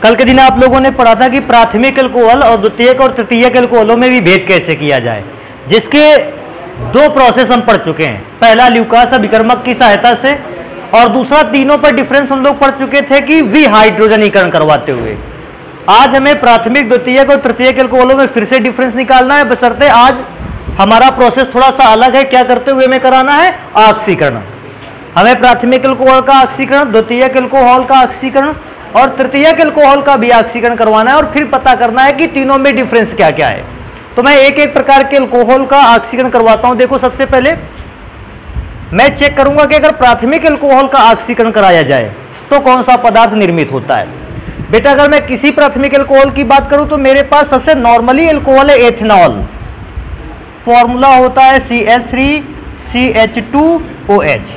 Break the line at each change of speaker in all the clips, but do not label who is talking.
कल के दिन आप लोगों ने पढ़ा था कि प्राथमिक अल्कोहल और द्वितीयक और तृतीयक अल्कोहलों में भी भेद कैसे किया जाए, जिसके दो प्रोसेस हम पढ़ चुके हैं। पहला ल्यूकास अभिकर्मक की सहायता से और दूसरा तीनों पर डिफरेंस हम लोग पढ़ चुके थे कि विहाइड्रोजनीकरण करवाते हुए। आज हमें प्राथमिक द्वितीयक और तृतीयक अल्कोहलों में फिर से डिफरेंस निकालना है, बशर्ते आज हमारा प्रोसेस थोड़ा सा अलग है। क्या करते हुए हमें कराना है? ऑक्सीकरण। हमें प्राथमिक अल्कोहल का ऑक्सीकरण, द्वितीयक अल्कोहल का ऑक्सीकरण और तृतीयक अल्कोहल का भी ऑक्सीकरण करवाना है और फिर पता करना है कि तीनों में डिफरेंस क्या क्या है। तो मैं एक एक प्रकार के अल्कोहल का ऑक्सीकरण करवाता हूं। देखो, सबसे पहले मैं चेक करूंगा कि अगर प्राथमिक अल्कोहल का ऑक्सीकरण कराया जाए तो कौन सा पदार्थ निर्मित होता है। बेटा, अगर मैं किसी प्राथमिक अल्कोहल की बात करूं तो मेरे पास सबसे नॉर्मली अल्कोहल है एथेनॉल। फॉर्मूला होता है CH3CH2OH।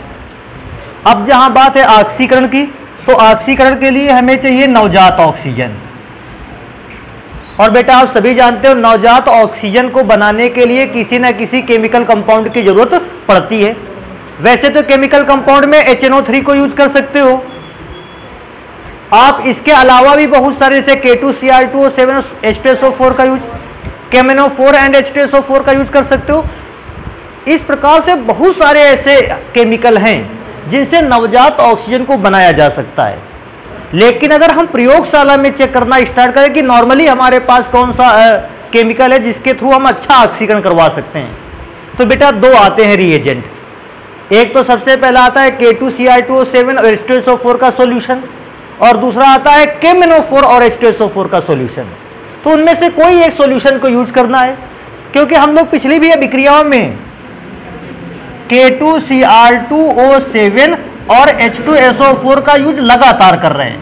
अब जहां बात है ऑक्सीकरण की, तो ऑक्सीकरण के लिए हमें चाहिए नवजात ऑक्सीजन। और बेटा, आप सभी जानते हो नवजात ऑक्सीजन को बनाने के लिए किसी न किसी केमिकल कंपाउंड की जरूरत पड़ती है। वैसे तो केमिकल कंपाउंड में HNO3 को यूज कर सकते हो आप। इसके अलावा भी बहुत सारे जैसे K2Cr2O7 H2SO4 का यूज, KMNO4 एंड H2SO4 का यूज कर सकते हो। इस प्रकार से बहुत सारे ऐसे केमिकल हैं जिनसे नवजात ऑक्सीजन को बनाया जा सकता है। लेकिन अगर हम प्रयोगशाला में चेक करना स्टार्ट करें कि नॉर्मली हमारे पास कौन सा केमिकल है जिसके थ्रू हम अच्छा ऑक्सीकरण करवा सकते हैं, तो बेटा दो आते हैं रिएजेंट। एक तो सबसे पहला आता है K2Cr2O7 और H2SO4 का सॉल्यूशन, और दूसरा आता है KMNO4 और H2SO4 का सॉल्यूशन। तो उनमें से कोई एक सॉल्यूशन को यूज करना है, क्योंकि हम लोग पिछली भी अभिक्रियाओं में K2Cr2O7 और H2SO4 का यूज लगातार कर रहे हैं।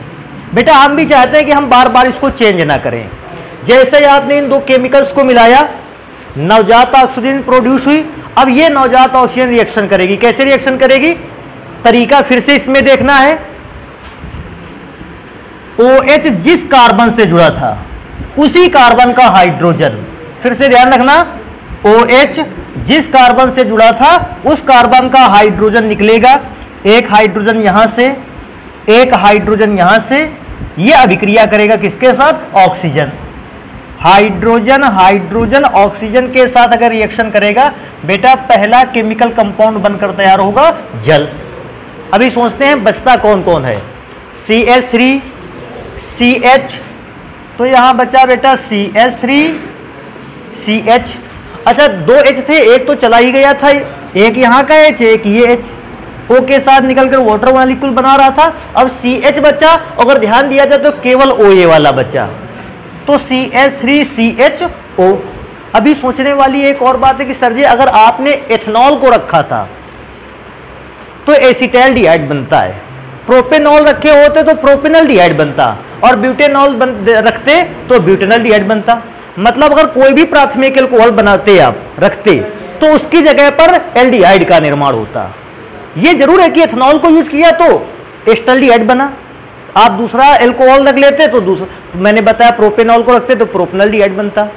बेटा, हम भी चाहते हैं कि हम बार बार इसको चेंज ना करें। जैसे ही आपने इन दो केमिकल्स को मिलाया, नवजात ऑक्सीजन प्रोड्यूस हुई। अब ये नवजात ऑक्सीजन रिएक्शन करेगी। कैसे रिएक्शन करेगी? तरीका फिर से इसमें देखना है। OH जिस कार्बन से जुड़ा था उसी कार्बन का हाइड्रोजन, फिर से ध्यान रखना, OH जिस कार्बन से जुड़ा था उस कार्बन का हाइड्रोजन निकलेगा। एक हाइड्रोजन यहां से, एक हाइड्रोजन यहां से। यह अभिक्रिया करेगा किसके साथ? ऑक्सीजन। हाइड्रोजन हाइड्रोजन ऑक्सीजन के साथ अगर रिएक्शन करेगा, बेटा पहला केमिकल कंपाउंड बनकर तैयार होगा जल। अभी सोचते हैं बचता कौन कौन है। CH3CH, तो यहां बचा बेटा CH3CH। अच्छा, दो H थे, एक तो चला ही गया था, एक यहां का H, एक ये H। O के साथ निकलकर वाटर मॉलिक्यूल बना रहा था। अब CH बचा, अगर ध्यान दिया जाए तो केवल OA वाला बचा, तो CH3CHO। अभी सोचने वाली एक और बात है कि सर जी, अगर आपने एथेनॉल को रखा था तो एसिटाल्डिहाइड बनता है, प्रोपेनॉल रखे होते तो प्रोपेनल्डिहाइड बनता, और ब्यूटेनॉल रखते तो ब्यूटेनल्डिहाइड बनता। मतलब अगर कोई भी प्राथमिक अल्कोहल बनाते आप रखते तो उसकी जगह पर एल्डिहाइड का निर्माण होता। ये जरूर है कि एथेनॉल को यूज किया तो एस्टल्डिहाइड बना। आप दूसरा अल्कोहल रख लेते तो दूसरा, मैंने बताया प्रोपेनॉल को रखते तो प्रोपेनल्डिहाइड बनता।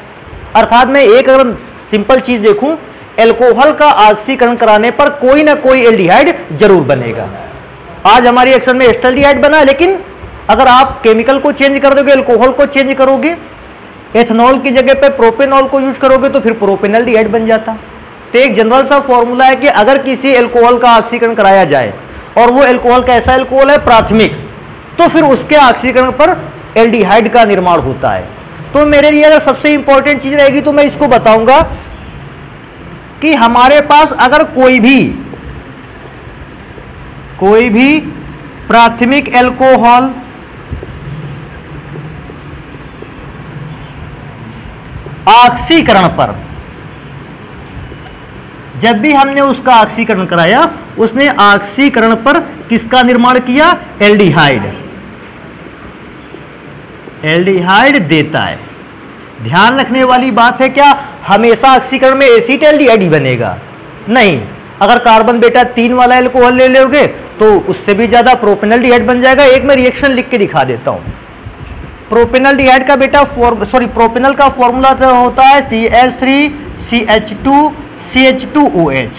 अर्थात मैं एक अगर सिंपल चीज देखूं, अल्कोहल का ऑक्सीकरण कराने पर कोई ना कोई एल्डिहाइड जरूर बनेगा। आज हमारी एक्शन में एस्टल्डिहाइड बना, लेकिन अगर आप केमिकल को चेंज कर दोगे, अल्कोहल को चेंज करोगे, एथेनॉल की जगह पे प्रोपेनॉल को यूज करोगे तो फिर प्रोपेनल्डिहाइड बन जाता। तो एक जनरल सा फॉर्मूला है कि अगर किसी अल्कोहल का ऑक्सीकरण कराया जाए और वो अल्कोहल कैसा अल्कोहल है? प्राथमिक, तो फिर उसके ऑक्सीकरण पर एल्डिहाइड का निर्माण होता है। तो मेरे लिए अगर सबसे इंपॉर्टेंट चीज रहेगी तो मैं इसको बताऊंगा कि हमारे पास अगर कोई भी प्राथमिक अल्कोहल ऑक्सीकरण पर, जब भी हमने उसका ऑक्सीकरण कराया, उसने ऑक्सीकरण पर किसका निर्माण किया? एल्डिहाइड। एल्डिहाइड देता है। ध्यान रखने वाली बात है, क्या हमेशा ऑक्सीकरण में एसिटाल्डिहाइड ही बनेगा? नहीं। अगर कार्बन बेटा 3 वाला अल्कोहल ले लोगे तो उससे भी ज्यादा प्रोपेनल्डिहाइड बन जाएगा। एक मैं रिएक्शन लिख के दिखा देता हूं। प्रोपेनल्डिहाइड का बेटा प्रोपेनल का फॉर्मूला होता है CH3CH2CH2OH।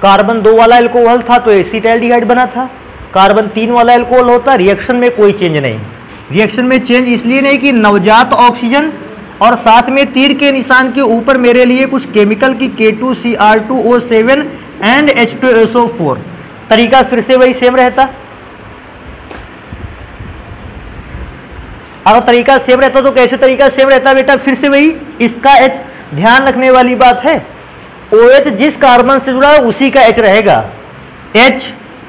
कार्बन 2 वाला अल्कोहल था तो एसिटाल्डिहाइड बना था। कार्बन 3 वाला अल्कोहल होता, रिएक्शन में कोई चेंज नहीं। रिएक्शन में चेंज इसलिए नहीं कि नवजात ऑक्सीजन और साथ में तीर के निशान के ऊपर मेरे लिए कुछ केमिकल की K2Cr2O7 एंड H2SO4। तरीका फिर से वही सेम रहता। अगर तरीका सेम रहता तो कैसे तरीका सेम रहता बेटा? फिर से वही, इसका H, ध्यान रखने वाली बात है, OH जिस कार्बन से जुड़ा है उसी का H रहेगा। H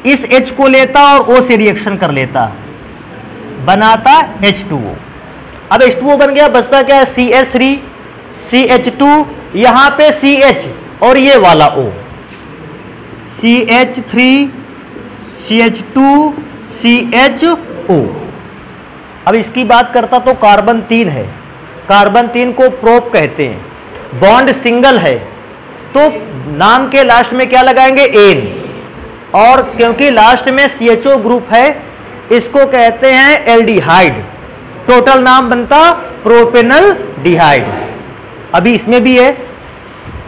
इस H को लेता और O से रिएक्शन कर लेता, बनाता H2O। अब H2O बन गया, बचता क्या है? CH3 CH2, यहां पे CH और ये वाला O, CH3 CH2 CHO। अब इसकी बात करता तो कार्बन 3 है, कार्बन 3 को प्रोप कहते हैं, बॉन्ड सिंगल है तो नाम के लास्ट में क्या लगाएंगे? एन, और क्योंकि लास्ट में CHO ग्रुप है इसको कहते हैं एल्डिहाइड, टोटल नाम बनता प्रोपेनल डिहाइड। अभी इसमें भी है,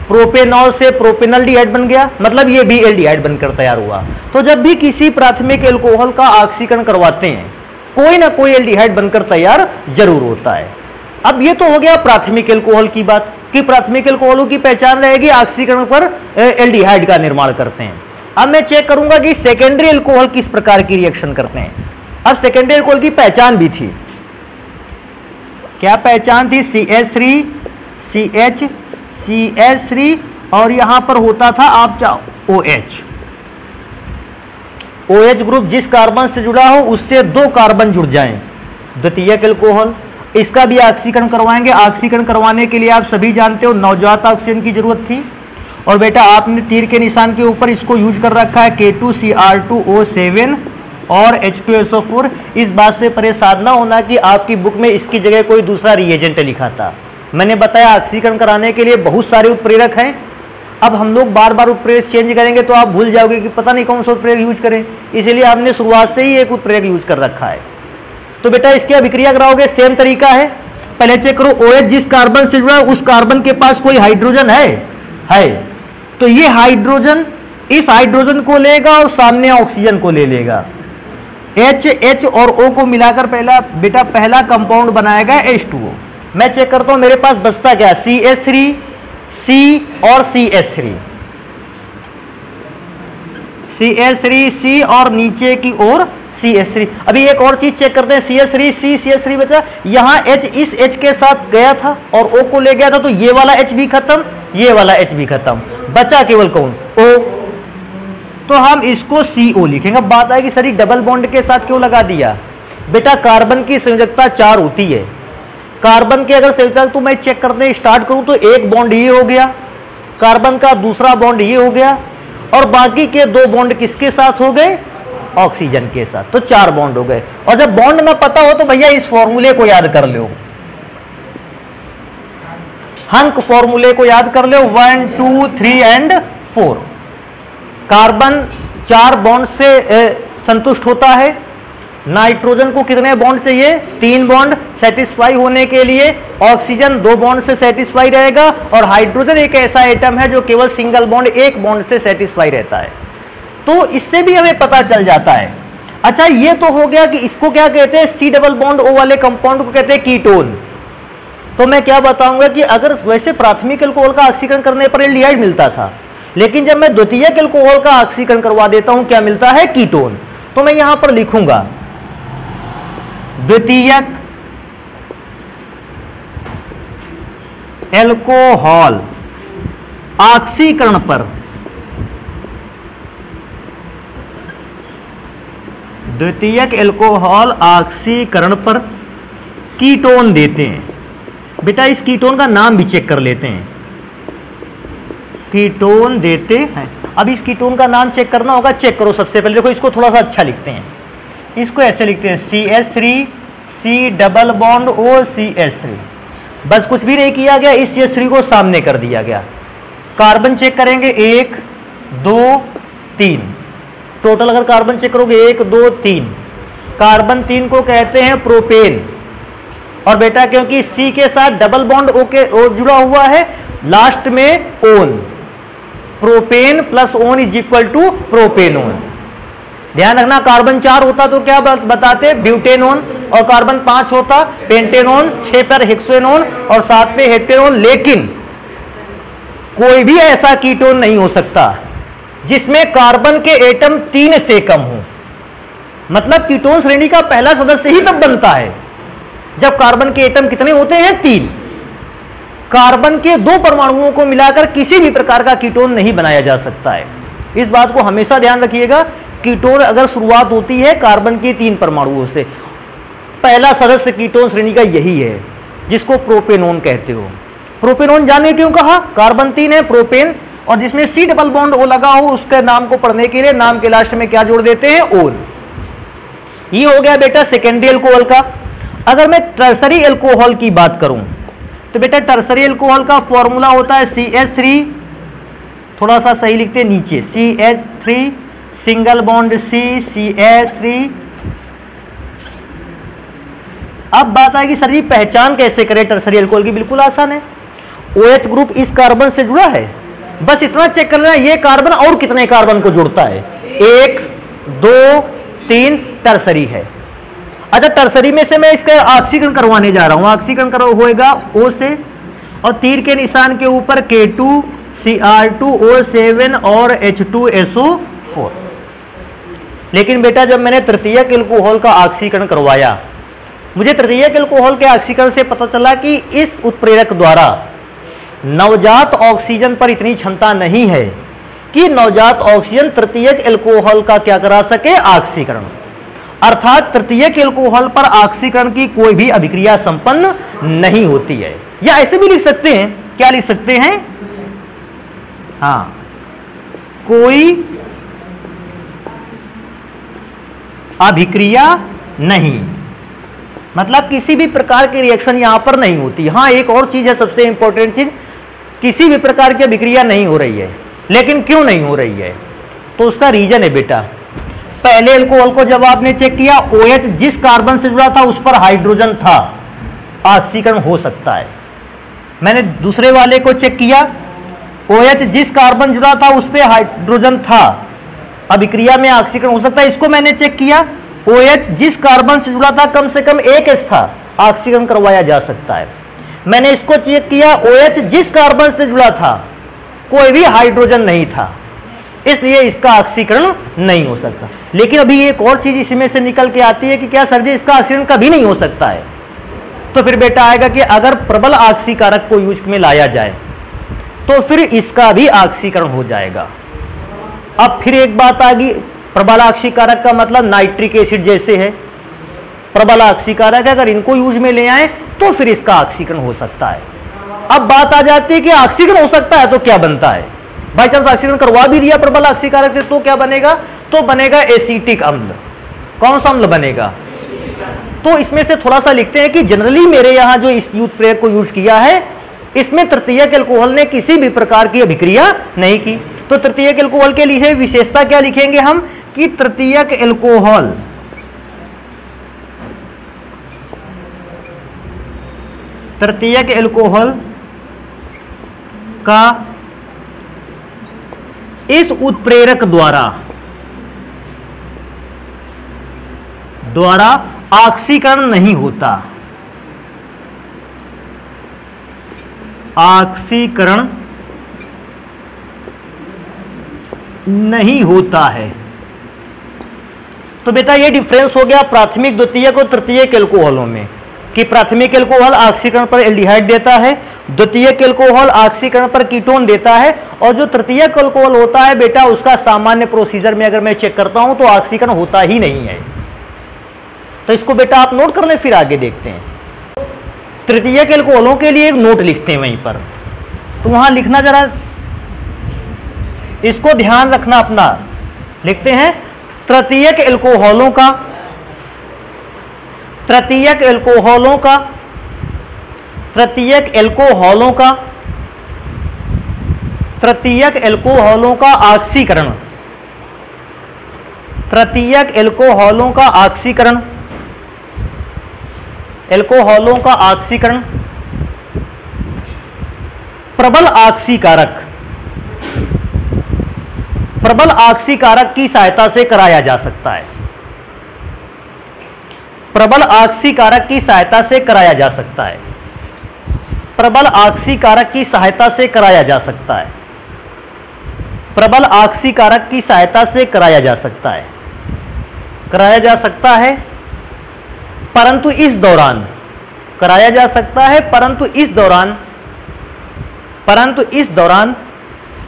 प्रोपेनॉल से प्रोपेनल डिहाइड बन गया, मतलब ये भी एल्डिहाइड बनकर तैयार हुआ। तो जब भी किसी प्राथमिक एल्कोहल का ऑक्सीकरण करवाते हैं कोई ना कोई एल्डिहाइड बनकर तैयार जरूर होता है। अब ये तो हो गया प्राथमिक एल्कोहल की बात कि प्राथमिक एल्कोहलों की पहचान रहेगी ऑक्सीकरण पर एल्डिहाइड का निर्माण करते हैं। अब मैं चेक करूंगा कि सेकेंडरी एल्कोहल किस प्रकार की रिएक्शन करते हैं। अब सेकेंडरी एल्कोहल की पहचान भी थी, क्या पहचान थी? CH3 CH CH3 और यहां पर होता था आप चाहो OH, OH ग्रुप जिस कार्बन से जुड़ा हो उससे 2 कार्बन जुड़ जाएं, द्वितीयक एल्कोहल। इसका भी ऑक्सीकरण करवाएंगे। ऑक्सीकरण करवाने के लिए आप सभी जानते हो नवजात ऑक्सीजन की जरूरत थी, और बेटा आपने तीर के निशान के ऊपर इसको यूज कर रखा है K2Cr2O7 और H2SO4। इस बात से परेशान ना होना कि आपकी बुक में इसकी जगह कोई दूसरा रिएजेंट लिखा था। मैंने बताया ऑक्सीकरण कराने के लिए बहुत सारे उत्प्रेरक हैं। अब हम लोग बार बार उत्प्रेरक चेंज करेंगे तो आप भूल जाओगे कि पता नहीं कौन सा उत्प्रेरक यूज करें, इसीलिए आपने शुरुआत से ही एक उत्प्रेरक यूज कर रखा है। तो बेटा इसकी अभिक्रिया कराओगे, सेम तरीका है। पहले चेक करो OH जिस कार्बन से जुड़ा है उस कार्बन के पास कोई हाइड्रोजन है, तो ये हाइड्रोजन इस हाइड्रोजन को लेगा और सामने ऑक्सीजन को ले लेगा। H और O को मिलाकर पहला कंपाउंड बनाएगा H2O। मैं चेक करता हूं मेरे पास बचता क्या? CH3 C और CH3 CH3 C और नीचे की ओर CH3। अभी एक और चीज चेक करते हैं, CH3 C CH3 बचा, यहां H इस H के साथ गया था और O को ले गया था, तो ये वाला H भी खत्म, ये वाला H भी खत्म, बचा केवल कौन? O। तो हम इसको CO लिखेंगे। बात आएगी सर डबल बॉन्ड के साथ क्यों लगा दिया? बेटा कार्बन की संयोजकता 4 होती है, कार्बन की अगर संयोजकता तो मैं चेक करने स्टार्ट करूं तो एक बॉन्ड ये हो गया, कार्बन का दूसरा बॉन्ड ये हो गया, और बाकी के 2 बॉन्ड किसके साथ हो गए? ऑक्सीजन के साथ, तो 4 बॉन्ड हो गए। और जब बॉन्ड ना पता हो तो भैया इस फॉर्मूले को याद कर लो, हंक फॉर्मूले को याद कर लो, 1 2 3 एंड 4। कार्बन 4 बॉन्ड से संतुष्ट होता है, नाइट्रोजन को कितने बॉन्ड चाहिए? 3 बॉन्ड सेटिस्फाई होने के लिए, ऑक्सीजन 2 बॉन्ड से सेटिस्फाई रहेगा, और हाइड्रोजन एक ऐसा एटम है जो केवल सिंगल बॉन्ड 1 बॉन्ड से सेटिस्फाई रहता है। तो इससे भी हमें पता चल जाता है। अच्छा ये तो हो गया कि इसको क्या कहते हैं? C डबल बॉन्ड O वाले कंपाउंड को कहते हैं कीटोन। तो मैं क्या बताऊंगा कि अगर वैसे प्राथमिक एल्कोहल का ऑक्सीकरण करने पर एल्डिहाइड मिलता था, लेकिन जब मैं द्वितीयक एल्कोहल का ऑक्सीकरण करवा देता हूं क्या मिलता है? कीटोन। तो मैं यहां पर लिखूंगा द्वितीयक एल्कोहल ऑक्सीकरण पर द्वितीयक एल्कोहल ऑक्सीकरण पर कीटोन देते हैं। बेटा इस कीटोन का नाम भी चेक कर लेते हैं, कीटोन देते हैं। अब इस कीटोन का नाम चेक करना होगा, चेक करो सबसे पहले। देखो इसको थोड़ा सा अच्छा लिखते हैं, इसको ऐसे लिखते हैं CH3 C double bond O CH3। बस कुछ भी नहीं किया गया, इस CH3 को सामने कर दिया गया। कार्बन चेक करेंगे 1 2 3, टोटल अगर कार्बन चेक करोगे 1 2 3, कार्बन 3 को कहते हैं प्रोपेन। और बेटा क्योंकि C के साथ डबल बॉन्ड O जुड़ा हुआ है, लास्ट में one, propene plus one is equal to propanone. ध्यान रखना, कार्बन 4 होता तो क्या बताते, ब्यूटेनोन, और कार्बन 5 होता पेंटेनोन, 6 पर हेक्सेनोन और 7 पे हेप्टेनोन। लेकिन कोई भी ऐसा कीटोन नहीं हो सकता जिसमें कार्बन के एटम 3 से कम हो। मतलब कीटोन श्रेणी का पहला सदस्य ही तब बनता है जब कार्बन के एटम कितने होते हैं, 3। कार्बन के 2 परमाणुओं को मिलाकर किसी भी प्रकार का कीटोन नहीं बनाया जा सकता है। इस बात को हमेशा ध्यान रखिएगा। कीटोन अगर शुरुआत होती है कार्बन के 3 परमाणुओं से, पहला सदस्य कीटोन श्रेणी का यही है जिसको प्रोपेनोन कहते हो। प्रोपेनोन जाने क्यों कहा, कार्बन 3 है, प्रोपेन, और जिसमें C डबल बॉन्ड O लगा हो उसके नाम को पढ़ने के लिए नाम के लास्ट में क्या जोड़ देते हैं, ओल। ये हो गया बेटा सेकेंडरी अल्कोहल का। अगर मैं टर्सरी अल्कोहल की बात करूं तो बेटा टर्सरी अल्कोहल का फॉर्मूला होता है CH3, थोड़ा सा सही लिखते हैं नीचे, CH3 single bond C, CH3। अब बात आएगी सर जी पहचान कैसे करें टर्सरी अल्कोहल की। बिल्कुल आसान है, OH ग्रुप इस कार्बन से जुड़ा है, बस इतना चेक कर लेना ये कार्बन और कितने कार्बन को जोड़ता है, 1 2 3, टर्सरी है। अच्छा टर्सरी में से मैं इसका ऑक्सीकरण करवाने जा रहा हूं। ऑक्सीकरण होएगा O से, और तीर के निशान के ऊपर K2 Cr2O7 और H2SO4। लेकिन बेटा जब मैंने तृतीयक अल्कोहल का ऑक्सीकरण करवाया, मुझे तृतीयक अल्कोहल के ऑक्सीकरण से पता चला कि इस उत्प्रेरक द्वारा नवजात ऑक्सीजन पर इतनी क्षमता नहीं है कि नवजात ऑक्सीजन तृतीयक अल्कोहल का क्या करा सके, ऑक्सीकरण। अर्थात तृतीयक अल्कोहल पर ऑक्सीकरण की कोई भी अभिक्रिया संपन्न नहीं होती है। या ऐसे भी लिख सकते हैं, क्या लिख सकते हैं, हाँ, कोई अभिक्रिया नहीं, मतलब किसी भी प्रकार की रिएक्शन यहां पर नहीं होती। हाँ एक और चीज है, सबसे इंपॉर्टेंट चीज, किसी भी प्रकार की अभिक्रिया नहीं हो रही है। लेकिन क्यों नहीं हो रही है, तो उसका रीजन है बेटा, पहले अल्कोहल को जब आपने चेक किया OH जिस कार्बन से जुड़ा था उस पर हाइड्रोजन था, ऑक्सीकरण हो सकता है। मैंने दूसरे वाले को चेक किया, OH जिस कार्बन जुड़ा था उस पर हाइड्रोजन था, अभिक्रिया में ऑक्सीकरण हो सकता है। इसको मैंने चेक किया, OH जिस कार्बन से जुड़ा था कम से कम एक H था, ऑक्सीकरण करवाया जा सकता है। मैंने इसको चेक किया, OH जिस कार्बन से जुड़ा था कोई भी हाइड्रोजन नहीं था, इसलिए इसका ऑक्सीकरण नहीं हो सकता। लेकिन अभी एक और चीज इसमें से निकल के आती है कि क्या सर जी इसका ऑक्सीकरण कभी नहीं हो सकता है, तो फिर बेटा आएगा कि अगर प्रबल ऑक्सीकारक को यूज में लाया जाए तो फिर इसका भी ऑक्सीकरण हो जाएगा। अब फिर एक बात आ गई, प्रबल ऑक्सीकारक का मतलब नाइट्रिक एसिड जैसे है, प्रबल ऑक्सीकारक अगर इनको यूज में ले आए तो फिर इसका ऑक्सीकरण हो सकता है। अब बात आ जाती है कि ऑक्सीकरण हो सकता है तो क्या बनता है, बाई चांस ऑक्सीकरण करवा भी दिया प्रबल ऑक्सीकारक से तो क्या बनेगा, तो बनेगा एसिटिक अम्ल। कौन सा अम्ल बनेगा, तो इसमें से थोड़ा सा लिखते हैं कि जनरली मेरे यहां जो इस उत्प्रेरक को यूज किया है इसमें तृतीयक अल्कोहल ने किसी भी प्रकार की अभिक्रिया नहीं की। तो तृतीयक अल्कोहल के लिए विशेषता क्या लिखेंगे हम, कि तृतीयक अल्कोहल का इस उत्प्रेरक द्वारा ऑक्सीकरण नहीं होता, ऑक्सीकरण नहीं होता है। तो बेटा ये डिफरेंस हो गया प्राथमिक द्वितीयक और तृतीयक अल्कोहलों में, कि प्राथमिक अल्कोहल ऑक्सीकरण पर एल्डिहाइड देता है, द्वितीयक अल्कोहल ऑक्सीकरण पर कीटोन देता है, और जो तृतीयक अल्कोहल होता है बेटा उसका सामान्य प्रोसीजर में अगर मैं चेक करता हूं तो ऑक्सीकरण होता ही नहीं है। तो इसको बेटा आप नोट कर लें, फिर आगे देखते हैं। तृतीयक अल्कोहलों के लिए एक नोट लिखते हैं वहीं पर, तो वहां लिखना जरा, इसको ध्यान रखना अपना, लिखते हैं तृतीयक अल्कोहलों का ऑक्सीकरण प्रबल प्रबल ऑक्सीकारक की सहायता से कराया जा सकता है। प्रबल ऑक्सीकारक की सहायता से कराया जा सकता है। प्रबल ऑक्सीकारक की सहायता से कराया जा सकता है। प्रबल ऑक्सीकारक की सहायता से कराया जा सकता है। कराया जा सकता है, परंतु इस दौरान कराया जा सकता है, परंतु इस दौरान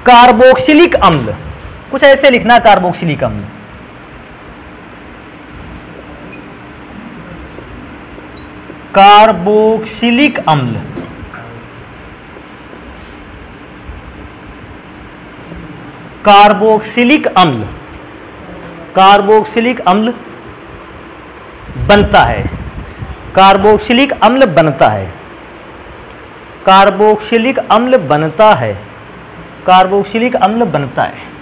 कार्बोक्सिलिक अम्ल, कुछ ऐसे लिखना, कार्बोक्सिलिक अम्ल, कार्बोक्सिलिक अम्ल, कार्बोक्सिलिक अम्ल, कार्बोक्सिलिक अम्ल बनता है। कार्बोक्सिलिक अम्ल बनता है। कार्बोक्सिलिक अम्ल बनता है। कार्बोक्सिलिक अम्ल बनता है।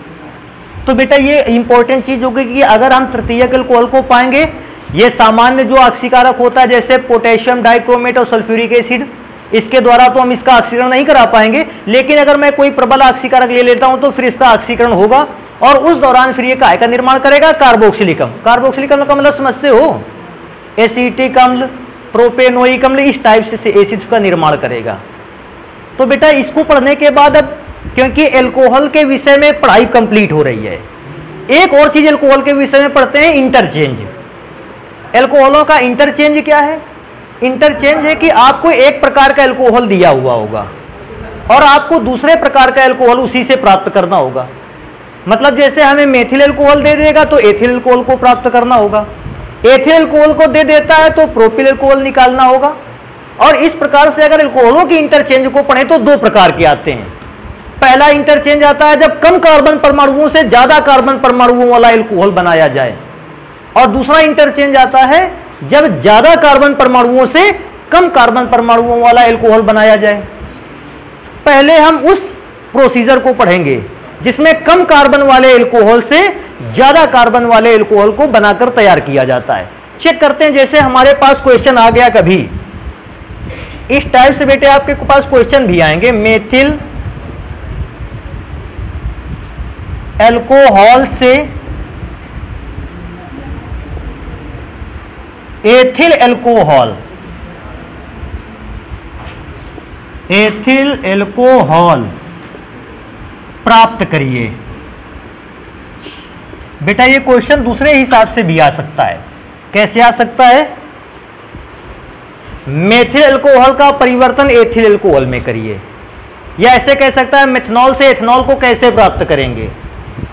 तो बेटा ये इंपॉर्टेंट चीज होगी कि अगर हम तृतीयक अल्कोहल को पाएंगे, ये सामान्य जो ऑक्सीकारक होता है जैसे पोटेशियम डाइक्रोमेट और सल्फ्यूरिक एसिड, इसके द्वारा तो हम इसका ऑक्सीकरण नहीं करा पाएंगे, लेकिन अगर मैं कोई प्रबल ऑक्सीकारक ले लेता हूं तो फिर इसका ऑक्सीकरण होगा और उस दौरान फिर ये काय का निर्माण करेगा, कार्बोक्सिलिक अम्ल। कार्बोक्सिलिक अम्ल का मतलब समझते हो, एसिटिक अम्ल, प्रोपेनोइक अम्ल, इस टाइप से एसिड्स का निर्माण करेगा। तो बेटा इसको पढ़ने के बाद अब क्योंकि एल्कोहल के विषय में पढ़ाई कंप्लीट हो रही है, एक और चीज एल्कोहल के विषय में पढ़ते हैं, इंटरचेंज। एल्कोहलों का इंटरचेंज क्या है? इंटरचेंज है कि आपको एक प्रकार का एल्कोहल दिया हुआ होगा और आपको दूसरे प्रकार का एल्कोहल उसी से प्राप्त करना होगा। मतलब जैसे हमें मेथिल एल्कोहल दे देगा तो एथिल एल्कोहल को प्राप्त करना होगा, एथिल एल्कोहल को दे देता है तो प्रोपिल एल्कोहल निकालना होगा। और इस प्रकार से अगर एल्कोहलों की इंटरचेंज को पढ़ें तो दो प्रकार के आते हैं। पहला इंटरचेंज आता है जब कम कार्बन परमाणुओं से ज्यादा कार्बन परमाणुओं वाला एल्कोहल बनाया जाए, और दूसरा इंटरचेंज आता है जब ज्यादा कार्बन परमाणुओं से कम कार्बन परमाणुओं वाला एल्कोहल बनाया जाए। पहले हम उस प्रोसीजर को पढ़ेंगे जिसमें कम कार्बन वाले एल्कोहल से ज्यादा कार्बन वाले एल्कोहल को बनाकर तैयार किया जाता है। चेक करते हैं, जैसे हमारे पास क्वेश्चन आ गया कभी इस टाइप से, बेटे आपके पास क्वेश्चन भी आएंगे, मेथिल एल्कोहल से एथिल एल्कोहल, एथिल एल्कोहल प्राप्त करिए। बेटा ये क्वेश्चन दूसरे हिसाब से भी आ सकता है। कैसे आ सकता है? मेथिल एल्कोहल का परिवर्तन एथिल एल्कोहल में करिए, या ऐसे कह सकता है मेथनॉल से एथनॉल को कैसे प्राप्त करेंगे।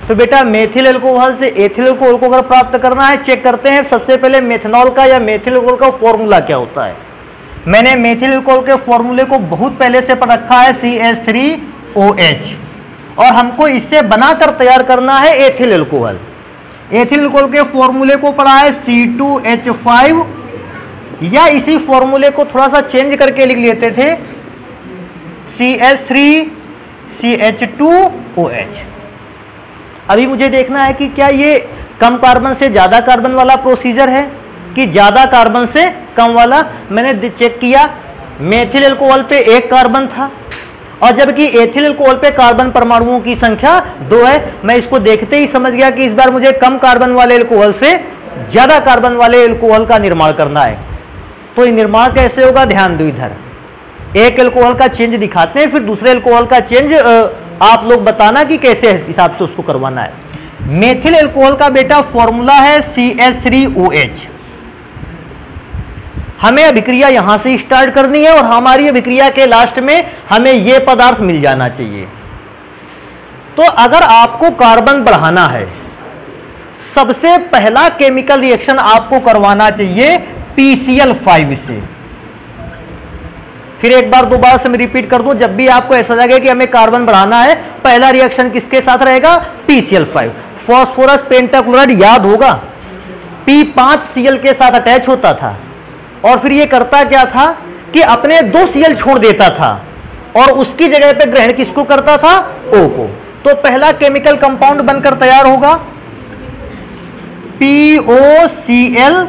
तो बेटा मेथिल एल्कोहल से एथिल एल्कोहल को अगर प्राप्त करना है, चेक करते हैं सबसे पहले मेथनॉल का या मेथिल एल्कोहल का फॉर्मूला क्या होता है। मैंने मेथिल एल्कोहल के फॉर्मूले को बहुत पहले से पढ़ रखा है, CH3OH, और हमको इससे बनाकर तैयार करना है एथिल एल्कोहल। एथिल एल्कोहल के फॉर्मूले को पढ़ा है C2H5, या इसी फॉर्मूले को थोड़ा सा चेंज करके लिख लेते थे CH3CH2OH। अभी मुझे देखना है कि क्या ये कम कार्बन से ज्यादा कार्बन वाला प्रोसीजर है कि ज्यादा कार्बन से कम वाला। मैंने चेक किया, मेथिल एल्कोहल पे एक कार्बन था और जबकि एथिल एल्कोहल पे कार्बन परमाणुओं की संख्या 2 है। मैं इसको देखते ही समझ गया कि इस बार मुझे कम कार्बन वाले एल्कोहल से ज्यादा कार्बन वाले एल्कोहल का निर्माण करना है। तो ये निर्माण कैसे होगा, ध्यान दो इधर। एक एल्कोहल का चेंज दिखाते हैं, फिर दूसरे एल्कोहल का चेंज आप लोग बताना कि कैसे इस हिसाब से उसको करवाना है। मेथिल एल्कोहल का बेटा फॉर्मूला है CH3OH। हमें अभिक्रिया यहां से स्टार्ट करनी है और हमारी अभिक्रिया के लास्ट में हमें यह पदार्थ मिल जाना चाहिए। तो अगर आपको कार्बन बढ़ाना है, सबसे पहला केमिकल रिएक्शन आपको करवाना चाहिए PCl5 से। फिर एक बार दोबारा से मैं रिपीट कर दूं, जब भी आपको ऐसा लगे कि हमें कार्बन बढ़ाना है, पहला रिएक्शन किसके साथ रहेगा, PCl5। फास्फोरस पेंटाक्लोराइड याद होगा, P5Cl के साथ अटैच होता था और फिर ये करता क्या था कि अपने 2 Cl छोड़ देता था और उसकी जगह पे ग्रहण किसको करता था, O को। तो पहला केमिकल कंपाउंड बनकर तैयार होगा POCl।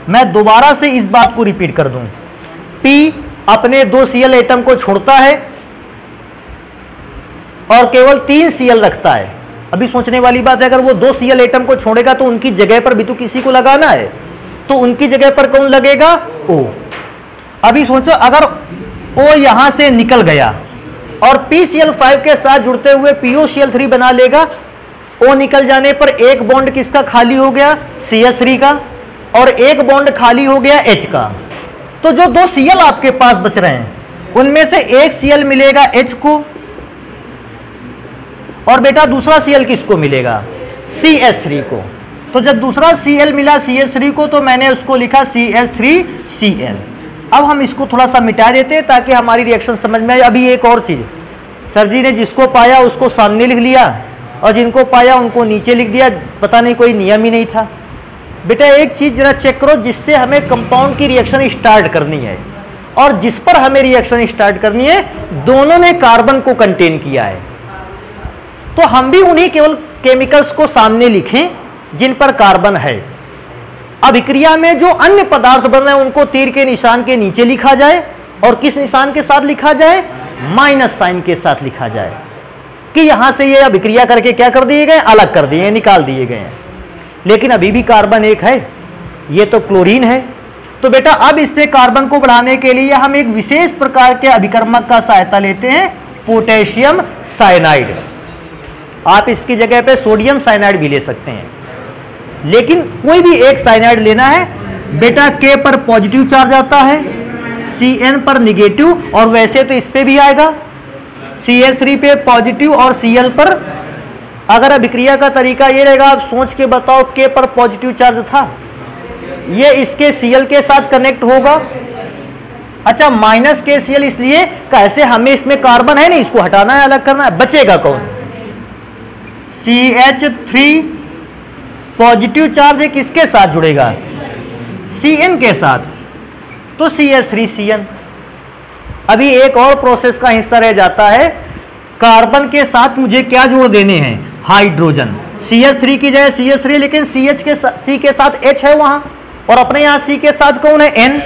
मैं दोबारा से इस बात को रिपीट कर दूं, P अपने 2 Cl एटम को छोड़ता है और केवल 3 Cl रखता है। अब अभी सोचने वाली बात है, अगर वो 2 Cl एटम को छोड़ेगा तो उनकी जगह पर भी तो किसी को लगाना है, तो उनकी जगह पर कौन लगेगा? O। अभी सोचो अगर O यहां से निकल गया और PCl5 के साथ जुड़ते हुए POCl3 बना लेगा, O निकल जाने पर एक बॉन्ड किसका खाली हो गया? CH3 का, और एक बॉन्ड खाली हो गया H का। तो जो 2 Cl आपके पास बच रहे हैं उनमें से एक Cl मिलेगा H को, और बेटा दूसरा Cl किसको मिलेगा? CH3 को। तो जब दूसरा Cl मिला CH3 को तो मैंने उसको लिखा CH3Cl। अब हम इसको थोड़ा सा मिटा देते हैं ताकि हमारी रिएक्शन समझ में आए। अभी एक और चीज, सर जी ने जिसको पाया उसको सामने लिख लिया और जिनको पाया उनको नीचे लिख दिया, पता नहीं कोई नियम ही नहीं था। बेटा एक चीज जरा चेक करो, जिससे हमें कंपाउंड की रिएक्शन स्टार्ट करनी है और जिस पर हमें रिएक्शन स्टार्ट करनी है, दोनों ने कार्बन को कंटेन किया है, तो हम भी उन्हीं केवल केमिकल्स को सामने लिखें जिन पर कार्बन है। अभिक्रिया में जो अन्य पदार्थ बन रहे हैं उनको तीर के निशान के नीचे लिखा जाए, और किस निशान के साथ लिखा जाए? माइनस साइन के साथ लिखा जाए, कि यहां से ये अभिक्रिया करके क्या कर दिए गए? अलग कर दिए, निकाल दिए गए हैं। लेकिन अभी भी कार्बन एक है, ये तो क्लोरीन है। तो बेटा अब इसमें कार्बन को बढ़ाने के लिए हम एक विशेष प्रकार के अभिकर्मक का सहायता लेते हैं, पोटेशियम साइनाइड। आप इसकी जगह पे सोडियम साइनाइड भी ले सकते हैं, लेकिन कोई भी एक साइनाइड लेना है। बेटा K पर पॉजिटिव चार्ज आता है, Cn पर निगेटिव, और वैसे तो इस पे भी आएगा, CH3 पे पॉजिटिव और Cl पर। अगर अभिक्रिया का तरीका ये रहेगा, आप सोच के बताओ, K पर पॉजिटिव चार्ज था, ये इसके Cl के साथ कनेक्ट होगा। अच्छा माइनस के Cl इसलिए कैसे, हमें इसमें कार्बन है नहीं, इसको हटाना है, अलग करना है, बचेगा कौन? CH3 पॉजिटिव चार्ज किसके साथ जुड़ेगा? Cn के साथ, तो CH3Cn। अभी एक और प्रोसेस का हिस्सा रह जाता है, कार्बन के साथ मुझे क्या जोड़ देने हैं? हाइड्रोजन। CH3 की जगह CH3, लेकिन C के साथ H है वहां, और अपने यहां C के साथ कौन है? N।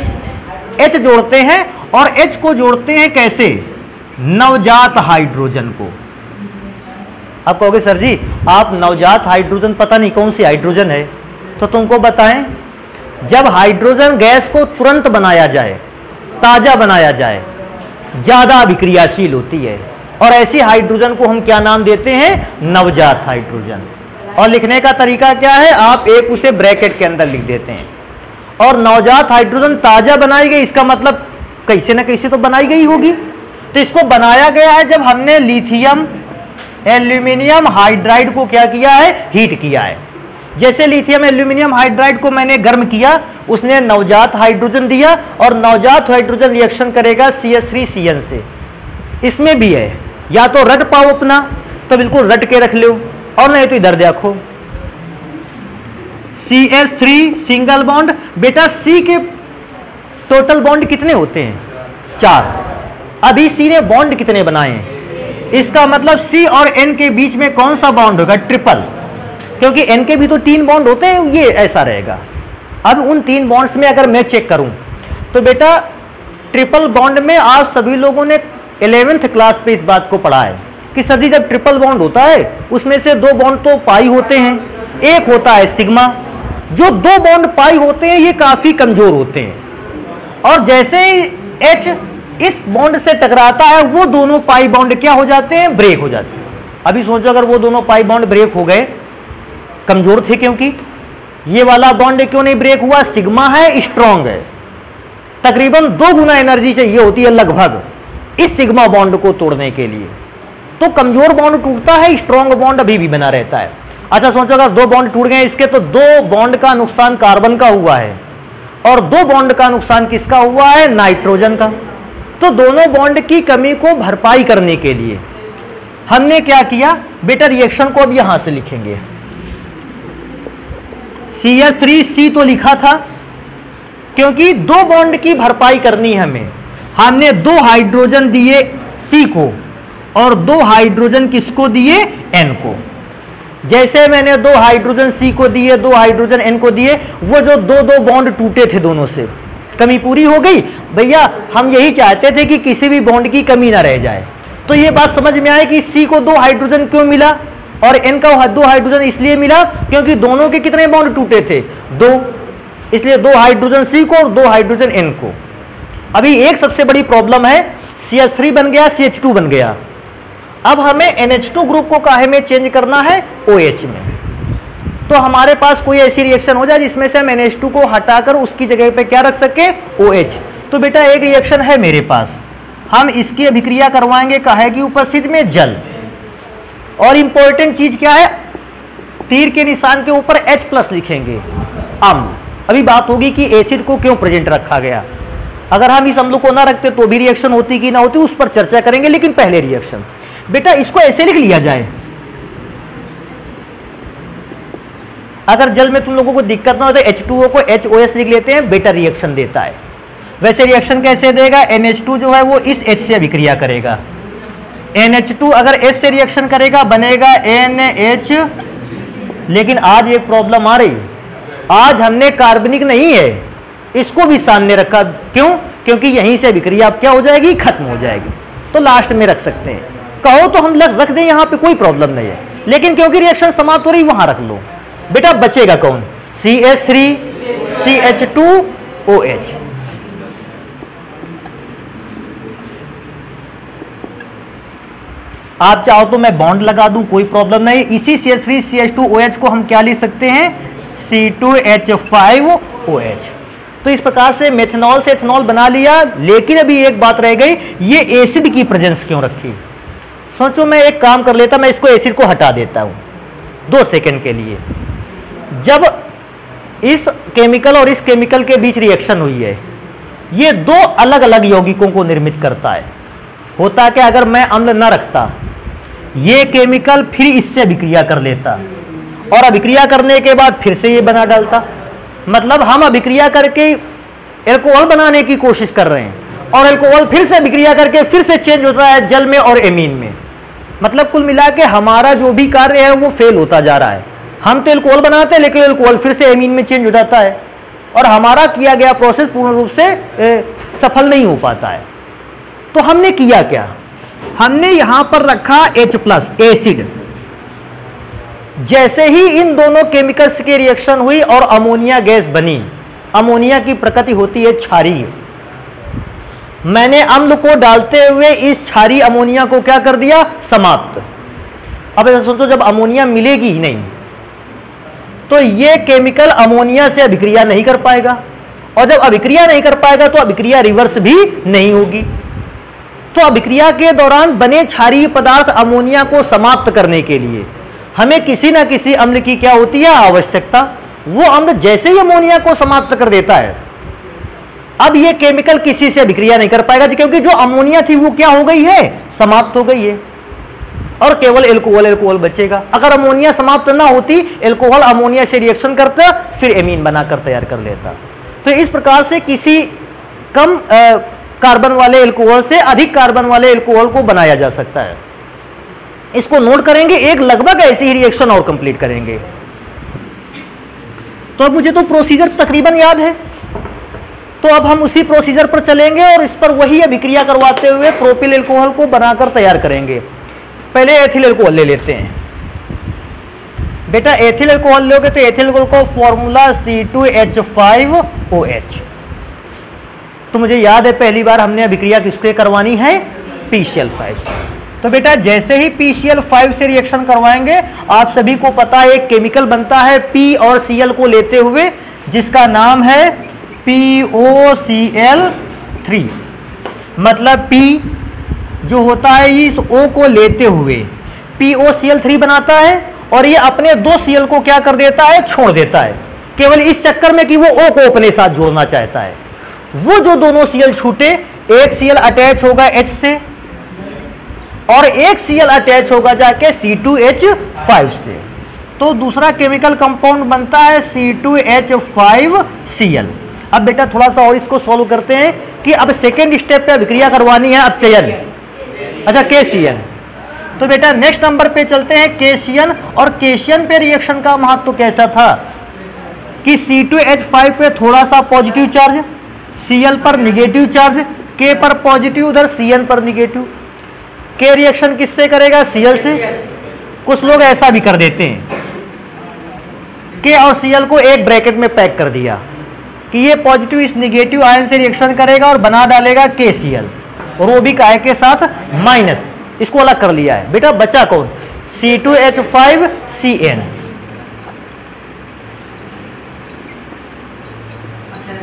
H जोड़ते हैं, और H को जोड़ते हैं कैसे? नवजात हाइड्रोजन को। अब कहोगे सर जी आप नवजात हाइड्रोजन, पता नहीं कौन सी हाइड्रोजन है, तो तुमको बताएं, जब हाइड्रोजन गैस को तुरंत बनाया जाए, ताजा बनाया जाए, ज्यादा अभिक्रियाशील होती है, और ऐसी हाइड्रोजन को हम क्या नाम देते हैं? नवजात हाइड्रोजन। और लिखने का तरीका क्या है? आप एक उसे ब्रैकेट के अंदर लिख देते हैं। और नवजात हाइड्रोजन ताजा बनाई गई, इसका मतलब कैसे ना कैसे तो बनाई गई होगी। तो इसको बनाया गया है जब हमने लिथियम एल्यूमिनियम हाइड्राइड को क्या किया है? हीट किया है। जैसे लिथियम एल्यूमिनियम हाइड्राइड को मैंने गर्म किया, उसने नवजात हाइड्रोजन दिया, और नवजात हाइड्रोजन रिएक्शन करेगा CH3Cn से। इसमें भी है, या तो रट पाओ अपना तो बिल्कुल रट के रख लो, और नहीं तो इधर देखो, CH3 सिंगल बॉन्ड। बेटा C के टोटल बॉन्ड कितने होते हैं? 4। अभी C ने बॉन्ड कितने बनाए हैं? इसका मतलब C और N के बीच में कौन सा बॉन्ड होगा? ट्रिपल, क्योंकि N के भी तो 3 बॉन्ड होते हैं, ये ऐसा रहेगा। अब उन 3 बॉन्ड्स में अगर मैं चेक करूं तो बेटा ट्रिपल बॉन्ड में आप सभी लोगों ने 11th क्लास पे इस बात को पढ़ा है कि सर जी जब ट्रिपल बॉन्ड होता है उसमें से 2 बॉन्ड तो पाई होते हैं, एक होता है सिग्मा। जो 2 बॉन्ड पाई होते हैं ये काफी कमजोर होते हैं, और जैसे ही H इस बॉन्ड से टकराता है वो दोनों पाई बॉन्ड क्या हो जाते हैं? ब्रेक हो जाते हैं। अभी सोचो अगर वो दोनों पाई बॉन्ड ब्रेक हो गए, कमजोर थे क्योंकि ये वाला बॉन्ड क्यों नहीं ब्रेक हुआ? सिग्मा है, स्ट्रॉन्ग है, तकरीबन 2 गुना एनर्जी चाहिए होती है लगभग इस सिग्मा बॉन्ड को तोड़ने के लिए। तो कमजोर बॉन्ड टूटता है, स्ट्रॉन्ग बॉन्ड अभी भी बना रहता है। अच्छा सोचो अगर 2 बॉन्ड टूट गए इसके, तो 2 बॉन्ड का नुकसान कार्बन का हुआ है, और 2 बॉन्ड का नुकसान किसका हुआ है? नाइट्रोजन का। तो दोनों बॉन्ड की कमी को भरपाई करने के लिए हमने क्या किया? बेटा रिएक्शन को अब यहां से लिखेंगे। CH3C तो लिखा था क्योंकि 2 बॉन्ड की भरपाई करनी है हमें। हमने 2 हाइड्रोजन दिए C को, और 2 हाइड्रोजन किसको दिए? N को। जैसे मैंने 2 हाइड्रोजन C को दिए, 2 हाइड्रोजन N को दिए, वो जो 2 बॉन्ड टूटे थे दोनों से, कमी पूरी हो गई। भैया हम यही चाहते थे कि किसी भी बॉन्ड की कमी ना रह जाए। तो ये बात समझ में आए कि C को 2 हाइड्रोजन क्यों मिला? और N का 2 हाइड्रोजन इसलिए मिला क्योंकि दोनों के कितने बॉन्ड टूटे थे? 2, इसलिए 2 हाइड्रोजन C को और 2 हाइड्रोजन N को। अभी एक सबसे बड़ी प्रॉब्लम है, CH3 बन गया, CH2 बन गया। अब हमें NH2 ग्रुप को काहे में चेंज करना है? OH में। तो हमारे पास कोई ऐसी रिएक्शन हो जाए जिसमें से हम NH2 को हटाकर उसकी जगह पे क्या रख सके? OH। तो बेटा एक रिएक्शन है मेरे पास, हम इसकी अभिक्रिया करवाएंगे काहे की उपस्थिति में? जल। और इंपॉर्टेंट चीज क्या है? तीर के निशान के ऊपर H+ लिखेंगे, अम्ल। अभी बात होगी कि एसिड को क्यों प्रेजेंट रखा गया। अगर हम इस अम्ल को ना रखते तो भी रिएक्शन होती कि ना होती, उस पर चर्चा करेंगे, लेकिन पहले रिएक्शन। बेटा इसको ऐसे लिख लिया जाए, अगर जल में तुम लोगों को दिक्कत ना हो तो H2O को HOS लिख लेते हैं, बेटा रिएक्शन देता है। वैसे रिएक्शन कैसे देगा? NH2 जो है वो इस H से अभिक्रिया करेगा, NH2 अगर H से रिएक्शन करेगा बनेगा NH। लेकिन आज एक प्रॉब्लम आ रही, आज हमने कार्बनिक नहीं है, इसको भी सामने रखा। क्यों? क्योंकि यहीं से अभिक्रिया अब क्या हो जाएगी? खत्म हो जाएगी। तो लास्ट में रख सकते हैं, कहो तो हम रख दें, यहां पे कोई प्रॉब्लम नहीं है, लेकिन क्योंकि रिएक्शन समाप्त हो रही वहां रख लो। बेटा बचेगा कौन? CH3 CH2 OH। आप चाहो तो मैं बॉन्ड लगा दूं, कोई प्रॉब्लम नहीं। इसी CH3 CH2 OH को हम क्या लिख सकते हैं? C2H5OH। तो इस प्रकार से मेथनॉल से एथनॉल बना लिया। लेकिन अभी एक बात रह गई, ये एसिड की प्रेजेंस क्यों रखी? सोचो, मैं एक काम कर लेता, मैं इसको एसिड को हटा देता हूं 2 सेकंड के लिए। जब इस केमिकल और इस केमिकल के बीच रिएक्शन हुई है, ये 2 अलग अलग यौगिकों को निर्मित करता है। होता कि अगर मैं अम्ल न रखता, ये केमिकल फिर इससे अभिक्रिया कर लेता और अभिक्रिया करने के बाद फिर से ये बना डालता। मतलब हम अभिक्रिया करके एल्कोहल बनाने की कोशिश कर रहे हैं और एल्कोहल फिर से अभिक्रिया करके फिर से चेंज होता है जल में और एमीन में। मतलब कुल मिला के हमारा जो भी कार्य है वो फेल होता जा रहा है। हम तो एल्कोहल बनाते हैं लेकिन एल्कोहल फिर से एमीन में चेंज हो जाता है और हमारा किया गया प्रोसेस पूर्ण रूप से सफल नहीं हो पाता है। तो हमने किया क्या? हमने यहां पर रखा H+ एसिड। जैसे ही इन दोनों केमिकल्स की रिएक्शन हुई और अमोनिया गैस बनी। अमोनिया की प्रकृति होती है क्षारीय। मैंने अम्ल को डालते हुए इस क्षारीय अमोनिया को क्या कर दिया? समाप्त। अब ऐसा सोचो, जब अमोनिया मिलेगी ही नहीं तो ये केमिकल अमोनिया से अभिक्रिया नहीं कर पाएगा, और जब अभिक्रिया नहीं कर पाएगा तो अभिक्रिया रिवर्स भी नहीं होगी। तो अभिक्रिया के दौरान बने क्षारीय पदार्थ अमोनिया को समाप्त करने के लिए हमें किसी ना किसी अम्ल की क्या होती है? आवश्यकता। वो अम्ल जैसे ही अमोनिया को समाप्त कर देता है, अब ये केमिकल किसी से अभिक्रिया नहीं कर पाएगा, क्योंकि जो अमोनिया थी वो क्या हो गई है? समाप्त हो गई है, और केवल एल्कोहल बचेगा। अगर अमोनिया समाप्त ना होती, एल्कोहल अमोनिया से रिएक्शन करता, फिर एमीन बनाकर तैयार कर लेता। तो इस प्रकार से किसी कम कार्बन वाले एल्कोहल से अधिक कार्बन वाले एल्कोहल को बनाया जा सकता है। इसको नोट करेंगे, एक लगभग ऐसी ही रिएक्शन और कंप्लीट करेंगे। तो अब मुझे तो प्रोसीजर तकरीबन याद है, तो अब हम उसी प्रोसीजर पर चलेंगे और इस पर वही अभिक्रिया करवाते हुए प्रोपिल एल्कोहल को बनाकर तैयार करेंगे। पहले एथिल एल्कोहल ले लेते हैं। बेटा एथिल एल्कोहल लोगे तो एथिल एल्कोहल को फॉर्मूला C2H5OH। तो मुझे याद है पहली बार हमने अभिक्रिया किसके करवानी है? PCl5 से। तो बेटा जैसे ही PCl5 से रिएक्शन करवाएंगे, आप सभी को पता है एक केमिकल बनता है P और Cl को लेते हुए, जिसका नाम है POCl3। मतलब P जो होता है इस O को लेते हुए POCl3 बनाता है, और ये अपने 2 Cl को क्या कर देता है? छोड़ देता है, केवल इस चक्कर में कि वो O को अपने साथ जोड़ना चाहता है। वो जो दोनों Cl छूटे, एक Cl अटैच होगा H से और एक Cl अटैच होगा जाके C2H5 से। तो दूसरा केमिकल कंपाउंड बनता है C2H5Cl। अब बेटा थोड़ा सा और इसको सॉल्व करते हैं कि अब सेकेंड स्टेप पे अभिक्रिया करवानी है अब Cl, अच्छा KCl। तो बेटा नेक्स्ट नंबर पे चलते हैं KCl। और KCl पे रिएक्शन का महत्व तो कैसा था कि C2H5 पे थोड़ा सा पॉजिटिव चार्ज, Cl पर निगेटिव चार्ज, K पर पॉजिटिव, उधर Cn पर निगेटिव। K रिएक्शन किससे करेगा? Cl से। कुछ लोग ऐसा भी कर देते हैं के और Cl को एक ब्रैकेट में पैक कर दिया कि ये पॉजिटिव इस निगेटिव आयन से रिएक्शन करेगा और बना डालेगा KCl, और वो भी काय के साथ माइनस, इसको अलग कर लिया है। बेटा बचा कौन? C2H5Cn।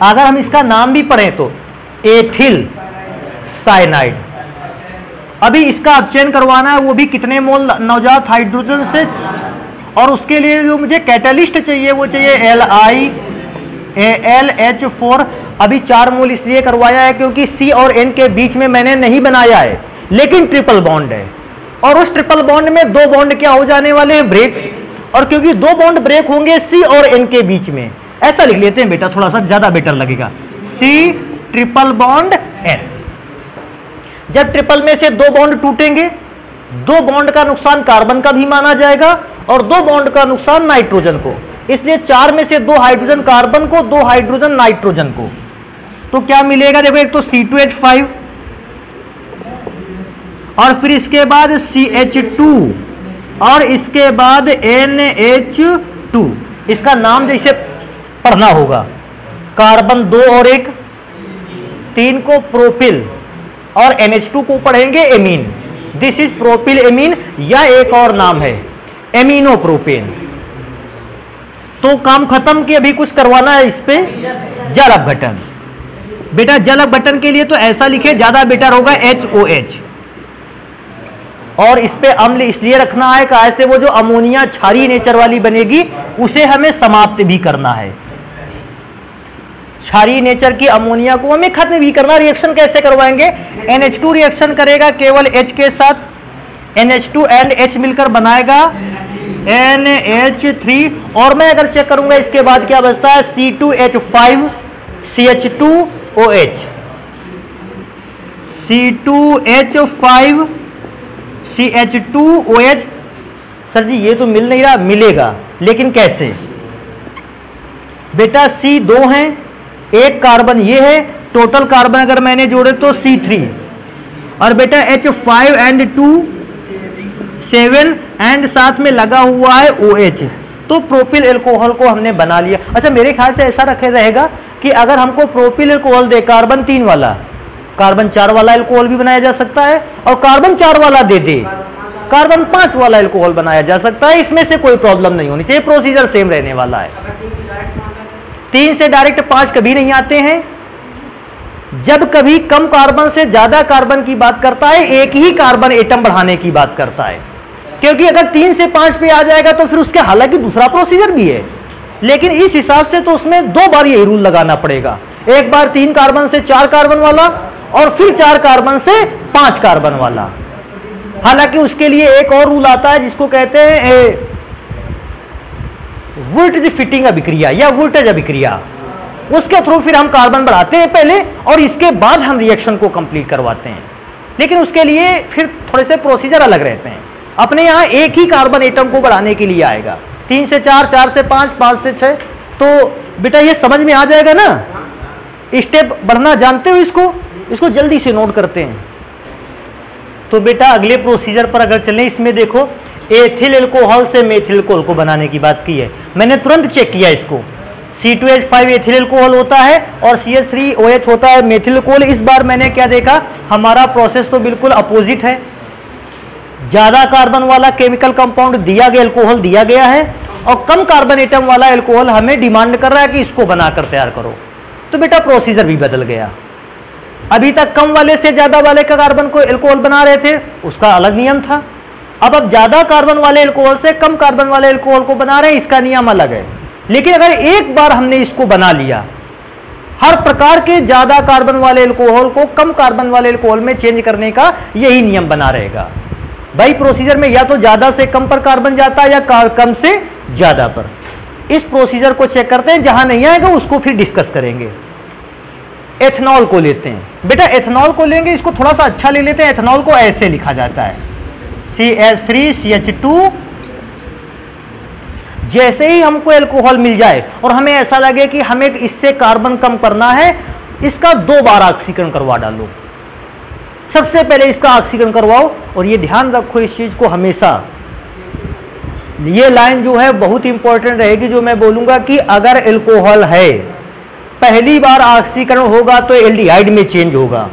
अगर हम इसका नाम भी पढ़ें तो एथिल साइनाइड। अभी इसका अपचयन करवाना है, वो भी कितने मोल नवजात हाइड्रोजन से, और उसके लिए जो मुझे कैटलिस्ट चाहिए वो चाहिए LiAlH4। अभी 4 मोल इसलिए करवाया है क्योंकि C और N के बीच में मैंने नहीं बनाया है, लेकिन ट्रिपल बॉन्ड है, और उस ट्रिपल बॉन्ड में 2 बॉन्ड क्या हो जाने वाले हैं? ब्रेक। और क्योंकि 2 बॉन्ड ब्रेक होंगे C और N के बीच में, ऐसा लिख लेते हैं बेटा, थोड़ा सा ज्यादा बेटर लगेगा, C ट्रिपल बॉन्ड N। जब ट्रिपल में से 2 बॉन्ड टूटेंगे, 2 बॉन्ड का नुकसान कार्बन का भी माना जाएगा और 2 बॉन्ड का नुकसान नाइट्रोजन को, इसलिए 4 में से 2 हाइड्रोजन कार्बन को, 2 हाइड्रोजन नाइट्रोजन को। तो क्या मिलेगा? देखो एक तो C2H5 और फिर इसके बाद CH2 और इसके बाद NH2। इसका नाम जैसे पढ़ना होगा, कार्बन 2 और 1, 3 को प्रोपिल और NH2 को पढ़ेंगे amine. This is propyl amine, या एक और नाम है एमिनो प्रोपेन। तो काम खत्म कि अभी कुछ करवाना है इस पे? जल अपघटन। बेटा जल अपघटन के लिए तो ऐसा लिखे, ज्यादा बेटर होगा HOH। और इस पे अम्ल इसलिए रखना है कि ऐसे वो जो अमोनिया क्षारीय नेचर वाली बनेगी उसे हमें समाप्त भी करना है। क्षारीय नेचर की अमोनिया को हमें खत्म भी करना। रिएक्शन कैसे करवाएंगे? NH2 रिएक्शन करेगा केवल H के साथ, NH2 एंड H मिलकर बनाएगा NH3, और मैं अगर चेक करूंगा इसके बाद क्या बचता है? C2H5 CH2OH, C2H5 CH2OH। Sir जी ये तो मिल नहीं रहा। मिलेगा, लेकिन कैसे? बेटा C 2 है, 1 कार्बन ये है, टोटल कार्बन अगर मैंने जोड़े तो C3, और बेटा H5 एंड 2 7 एंड साथ में लगा हुआ है OH, तो प्रोपिल एल्कोहल को हमने बना लिया। अच्छा मेरे ख्याल से ऐसा रखे रहेगा कि अगर हमको प्रोपिल एल्कोहल दे, कार्बन 3 वाला, कार्बन 4 वाला एल्कोहल भी बनाया जा सकता है, और कार्बन 4 वाला दे दे, कार्बन 5 वाला एल्कोहल बनाया जा सकता है। इसमें से कोई प्रॉब्लम नहीं होनी चाहिए, प्रोसीजर सेम रहने वाला है। 3 से डायरेक्ट 5 कभी नहीं आते हैं। जब कभी कम कार्बन से ज्यादा कार्बन की बात करता है, एक ही कार्बन एटम बढ़ाने की बात करता है, क्योंकि अगर 3 से 5 पे आ जाएगा तो फिर उसके हालांकि दूसरा प्रोसीजर भी है, लेकिन इस हिसाब से तो उसमें 2 बार यही रूल लगाना पड़ेगा। एक बार 3 कार्बन से 4 कार्बन वाला, और फिर 4 कार्बन से 5 कार्बन वाला। हालांकि उसके लिए एक और रूल आता है जिसको कहते हैं वोल्टेज फिटिंग अभिक्रिया या वोल्टेज अभिक्रिया। उसके थ्रू फिर हम कार्बन बढ़ाते हैं पहले, और इसके बाद हम रिएक्शन को कंप्लीट करवाते हैं। लेकिन उसके लिए फिर थोड़े से प्रोसीजर अलग रहते हैं। अपने यहाँ एक ही कार्बन एटम को बढ़ाने के लिए आएगा, 3 से 4, 4 से 5, 5 से 6। तो बेटा ये समझ में आ जाएगा ना? स्टेप बढ़ना जानते हो इसको जल्दी से नोट करते हैं। तो बेटा अगले प्रोसीजर पर अगर चलें, इसमें देखो एथिल एल्कोहल से मेथिल एल्कोहल को बनाने की बात की है। मैंने तुरंत चेक किया इसको। C2H5 एथिल एल्कोहल होता है और CH3OH होता है मेथिल एल्कोहल। इस बार मैंने क्या देखा, हमारा प्रोसेस तो बिल्कुल अपोजिट है। ज्यादा कार्बन वाला केमिकल कंपाउंड दिया गया, एल्कोहल दिया गया है, और कम कार्बन एटम वाला एल्कोहल हमें डिमांड कर रहा है कि इसको बनाकर तैयार करो। तो बेटा प्रोसीजर भी बदल गया। अभी तक कम वाले से ज्यादा वाले का कार्बन को एल्कोहल बना रहे थे, उसका अलग नियम था। अब ज्यादा कार्बन वाले एल्कोहल से कम कार्बन वाले एल्कोहल को बना रहे हैं, इसका नियम अलग है। लेकिन अगर एक बार हमने इसको बना लिया, हर प्रकार के ज्यादा कार्बन वाले एल्कोहल को कम कार्बन वाले एल्कोहल में चेंज करने का यही नियम बना रहेगा। भाई प्रोसीजर में या तो ज्यादा से कम पर कार्बन जाता है या कम से ज्यादा पर। इस प्रोसीजर को चेक करते हैं, जहां नहीं आएगा उसको फिर डिस्कस करेंगे। एथनॉल को लेते हैं। बेटा एथनॉल को लेंगे, इसको थोड़ा सा अच्छा ले लेते हैं। एथनॉल को ऐसे लिखा जाता है CH3CH2। जैसे ही हमको एल्कोहल मिल जाए और हमें ऐसा लगे कि हमें इससे कार्बन कम करना है, इसका 2 बार ऑक्सीकरण करवा डालो। सबसे पहले इसका ऑक्सीकरण करवाओ, और ये ध्यान रखो इस चीज को हमेशा ये लाइन जो है बहुत इंपॉर्टेंट रहेगी, जो मैं बोलूंगा कि अगर एल्कोहल है पहली बार ऑक्सीकरण होगा तो एल्डिहाइड में चेंज होगा,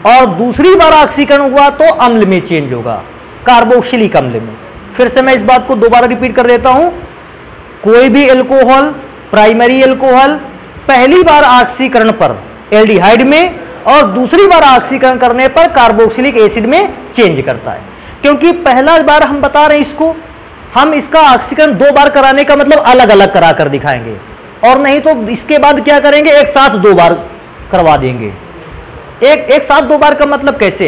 और दूसरी बार ऑक्सीकरण हुआ तो अम्ल में चेंज होगा, कार्बोक्सिलिक अम्ल में। फिर से मैं इस बात को दोबारा रिपीट कर देता हूं, कोई भी एल्कोहल, प्राइमरी एल्कोहल पहली बार ऑक्सीकरण पर एल्डिहाइड में और दूसरी बार ऑक्सीकरण करने पर कार्बोक्सिलिक एसिड में चेंज करता है। क्योंकि पहला बार हम बता रहे हैं इसको, हम इसका ऑक्सीकरण 2 बार कराने का मतलब अलग अलग करा कर दिखाएंगे, और नहीं तो इसके बाद क्या करेंगे, एक साथ 2 बार करवा देंगे। एक साथ 2 बार का मतलब कैसे,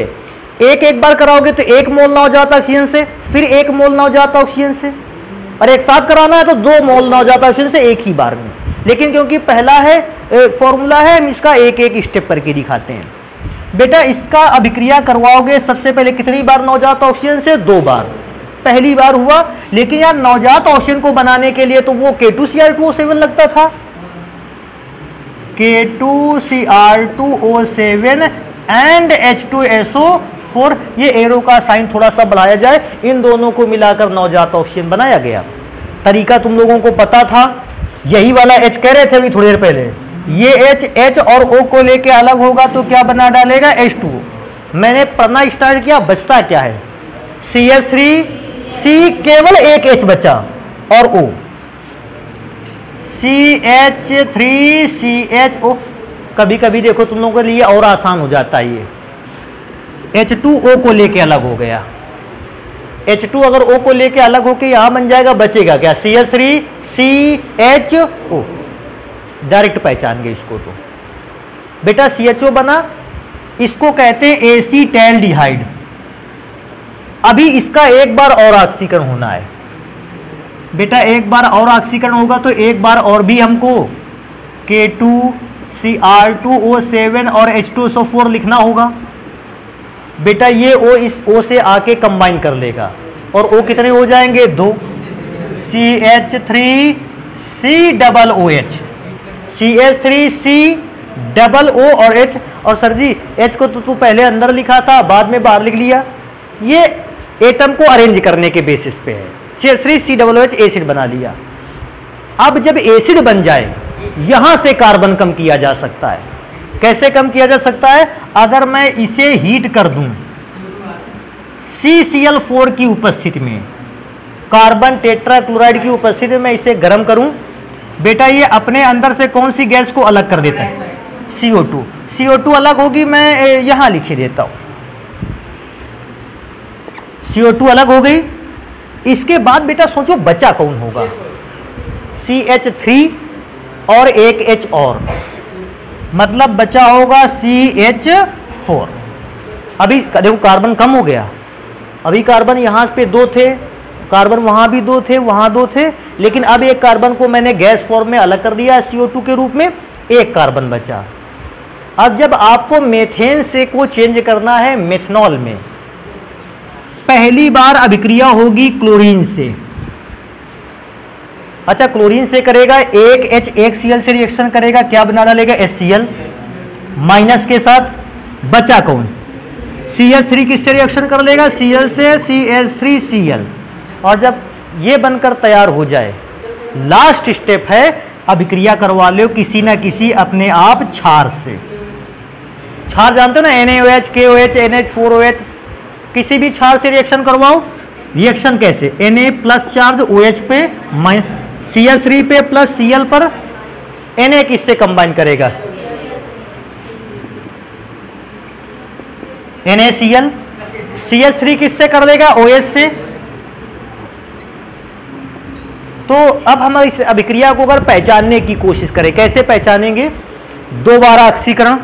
एक बार कराओगे तो 1 मोल नवजात ऑक्सीजन से, फिर 1 मोल नवजात ऑक्सीजन से, और एक साथ कराना है तो 2 मोल नवजात ऑक्सीजन से एक ही बार में। लेकिन क्योंकि पहला है फॉर्मूला है, हम इसका एक एक स्टेप करके दिखाते हैं। बेटा इसका अभिक्रिया करवाओगे सबसे पहले कितनी बार नवजात ऑक्सीजन से, 2 बार। पहली बार हुआ, लेकिन यार नवजात ऑक्सीजन को बनाने के लिए तो वो K2Cr2O7 लगता था, K2Cr2O7 एंड H2SO4। ये एरो का साइन थोड़ा सा बढ़ाया जाए, इन दोनों को मिलाकर नवजात ऑक्सीजन बनाया गया। तरीका तुम लोगों को पता था, यही वाला H कह रहे थे अभी थोड़ी देर पहले, ये H और O को लेके अलग होगा तो क्या बना डालेगा, H2O। मैंने पढ़ना स्टार्ट किया, बचता क्या है, CH3C, केवल एक H बचा और O, CH3CHO। कभी कभी देखो तुम लोगों के लिए और आसान हो जाता है, ये H2O को लेके अलग हो गया, H2 अगर O को लेके अलग होके यहां बन जाएगा, बचेगा क्या, CH3CHO। डायरेक्ट पहचान गए इसको। तो बेटा CHO बना, इसको कहते हैं एसीटैल्डिहाइड। अभी इसका एक बार और ऑक्सीकरण होना है बेटा, एक बार और ऑक्सीकरण होगा तो एक बार और भी हमको K2Cr2O7 और H2SO4 लिखना होगा। बेटा ये O इस O से आके कंबाइन कर लेगा, और O कितने हो जाएंगे, 2, CH3COOH, CH3COO और H। और सर जी H को तो तू पहले अंदर लिखा था, बाद में बाहर लिख लिया। ये एटम को अरेंज करने के बेसिस पे है, CH3COOH एसिड बना लिया। अब जब एसिड बन जाए, यहां से कार्बन कम किया जा सकता है। कैसे कम किया जा सकता है, अगर मैं इसे हीट कर दूं CCl4 की उपस्थिति में, कार्बन टेट्राक्लोराइड की उपस्थिति में मैं इसे गर्म करूं, बेटा ये अपने अंदर से कौन सी गैस को अलग कर देता है, CO2। CO2 अलग होगी, मैं यहां लिखे देता हूं, CO2 अलग हो गई। इसके बाद बेटा सोचो बचा कौन होगा, CH3 और एक H और, मतलब बचा होगा CH4। अभी देखो कार्बन कम हो गया, अभी कार्बन यहां पे 2 थे, कार्बन वहां भी 2 थे, वहां 2 थे, लेकिन अब एक कार्बन को मैंने गैस फॉर्म में अलग कर दिया CO2 के रूप में, एक कार्बन बचा। अब जब आपको मेथेन से को चेंज करना है मेथनॉल में, पहली बार अभिक्रिया होगी क्लोरीन से। अच्छा क्लोरीन से करेगा, एक H एक Cl से रिएक्शन करेगा, क्या बना डालेगा, HCl माइनस के साथ। बचा कौन, CH3 किससे रिएक्शन कर लेगा, Cl से, CH3Cl। और जब ये बनकर तैयार हो जाए, लास्ट स्टेप है अभिक्रिया करवा लो किसी ना किसी अपने आप क्षार से। क्षार जानते हो ना, NaOH, KOH, NH4OH, किसी भी क्षार से रिएक्शन करवाओ। रिएक्शन कैसे, Na प्लस चार्ज OH पे, CH3 पे प्लस Cl पर, Na किससे कंबाइन करेगा, NaCl। CH3 किससे कर देगा, OH से। तो अब हम इस अभिक्रिया को अगर पहचानने की कोशिश करें, कैसे पहचानेंगे, 2 बार ऑक्सीकरण,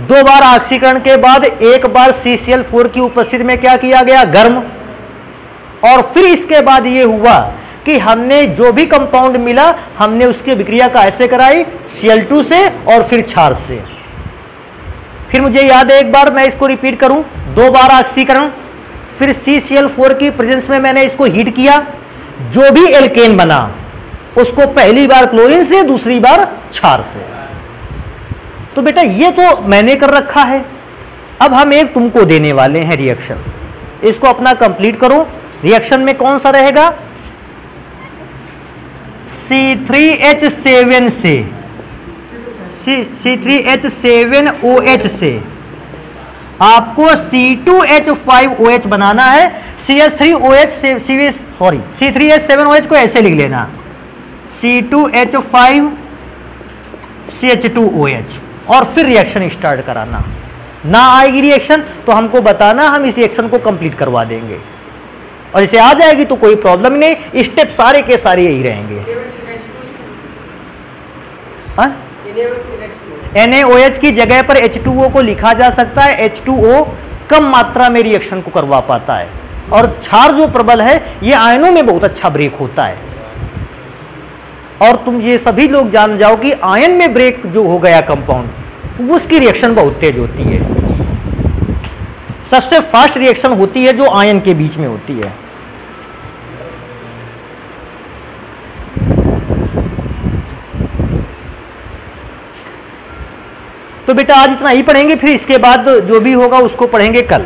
2 बार ऑक्सीकरण के बाद एक बार CCl4 की उपस्थिति में क्या किया गया, गर्म। और फिर इसके बाद ये हुआ कि हमने जो भी कंपाउंड मिला, हमने उसकी अभिक्रिया का ऐसे कराई, Cl2 से और फिर क्षार से। फिर मुझे याद है, एक बार मैं इसको रिपीट करूं, 2 बार ऑक्सीकरण, फिर CCl4 की प्रेजेंस में मैंने इसको हीट किया, जो भी एल्केन बना उसको पहली बार क्लोरीन से, दूसरी बार क्षार से। तो बेटा ये तो मैंने कर रखा है। अब हम एक तुमको देने वाले हैं रिएक्शन, इसको अपना कंप्लीट करो। रिएक्शन में कौन सा रहेगा, C3H7 से C3H7OH से आपको C2H5OH बनाना है। C3H7OH को ऐसे लिख लेना, C2H5CH2OH, और फिर रिएक्शन स्टार्ट कराना। ना आएगी रिएक्शन तो हमको बताना, हम इस रिएक्शन को कंप्लीट करवा देंगे, और इसे आ जाएगी तो कोई प्रॉब्लम नहीं, स्टेप सारे के सारे यही रहेंगे। NaOH की जगह पर H2O को लिखा जा सकता है। H2O कम मात्रा में रिएक्शन को करवा पाता है, और क्षार जो प्रबल है ये आयनों में बहुत अच्छा ब्रेक होता है। और तुम ये सभी लोग जान जाओ कि आयन में ब्रेक जो हो गया कंपाउंड, उसकी रिएक्शन बहुत तेज होती है। सबसे फास्ट रिएक्शन होती है जो आयन के बीच में होती है। तो बेटा आज इतना ही पढ़ेंगे, फिर इसके बाद जो भी होगा उसको पढ़ेंगे कल।